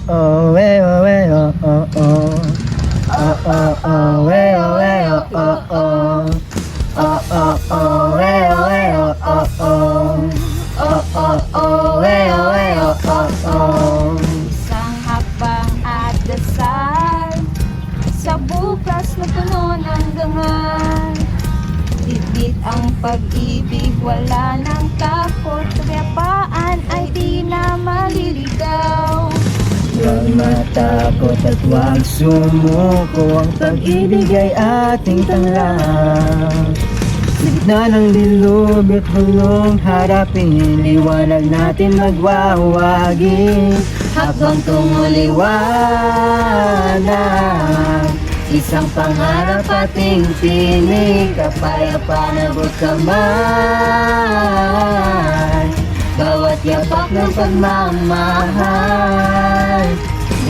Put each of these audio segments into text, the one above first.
oh, eh, oh, eh, oh, oh, oh. Oh, oh, oh, eh, oh, eh, oh, oh, oh. Oh, oh, oh, eh, oh, eh, oh, oh, oh. Oh, oh, oh, eh, oh, eh, oh, oh, oh. Isang hakbang at dasal sa bukas na puno ng dangal. Bitbit ang pag-ibig, wala ng takot. Kapayapaan ay di na maliligaw. Huwag matakot at huwag sumuko. Ang pag-ibig ay ating tanglang. Sa gitna ng dilog at gulong harapin, liwanag natin magwawagi. Habang tumuliwanag, isang pangarap ating tinig. Kapayapaan abot kamay, bawat yapak ng pagmamahal.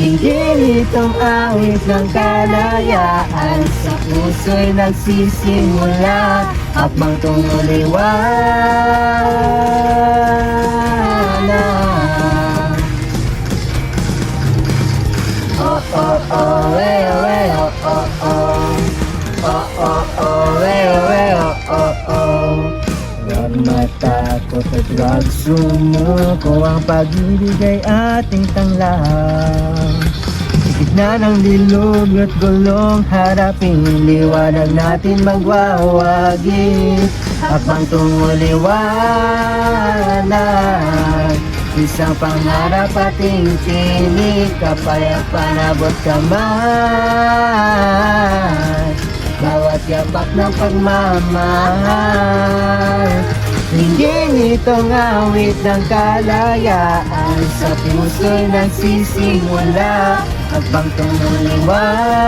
Dinggin itong awit ng kalayaan, sa puso'y nagsisimula. Habang tumuliwanag. Oh, oh, oh, eh, oh, eh, oh, oh, oh. Oh, oh, oh, eh, oh, eh, oh, oh, oh. Huwag matakot at huwag sumuko. Ang pag-ibig ay ating tanglang. Sa gitna ng dilog at gulong harapin, liwanag natin magwawagi. Habang tumuliwanag, isang pangarap ating tinig. Kapayapaan abot kamay, bawat yapak ng pagmamahal. Dinggin itong awit ng kalayaan, sa puso'y nagsisimula. Habang tumuliwanag.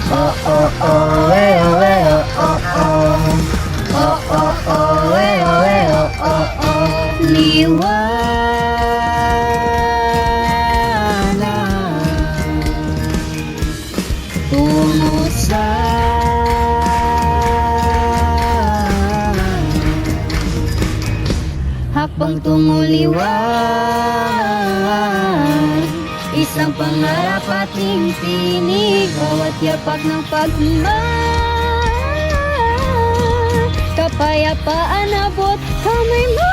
Oh, oh, oh, eh, oh, eh, oh, oh, oh. Oh, oh, oh, eh, oh, eh, oh, oh, oh. Liwanag tungo sa Habang tumuliwan, isang pangarap ating tinig. Bawat yapak ng pagmamahal, kapayapaan abot kamay mo.